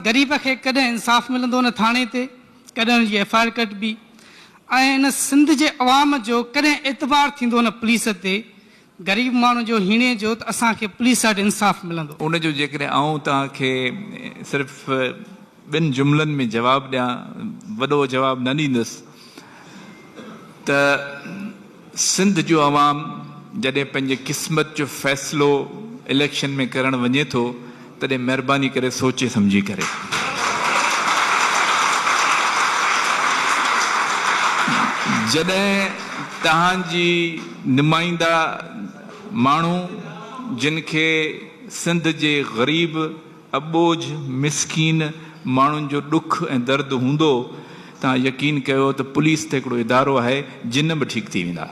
ग़रीब खे कॾहिं इंसाफ़ मिलंदो न थाणे ते, कॾहिं हुनजी FIR कटबी, ऐं इन सिंध जे अवाम जो कॾहिं एतबार थींदो न पुलिस ते, ग़रीब माण्हू जो हीणे जो त असांखे पुलिस वटि इंसाफ़ मिलंदो। उनजो जेकॾहिं आऊं तव्हांखे सिर्फ़ु ॿिनि जुमलनि में जवाबु ॾियां, वॾो जवाबु न ॾींदुसि, त सिंध जो अवाम जॾहिं पंहिंजे क़िस्मत जो फ़ैसिलो इलेक्शन में करणु वञे थो, तॾहिं महिरबानी करे सोचे सम्झी करे जॾहिं तव्हांजी नुमाइंदा माण्हू जिन खे सिंध जे ग़रीब अबोझ मिसकीन माण्हुनि जो ॾुख ऐं दर्द हूंदो, तव्हां यकीन कयो त पुलिस त हिकिड़ो इदारो आहे, जिन बि ठीकु थी वेंदा।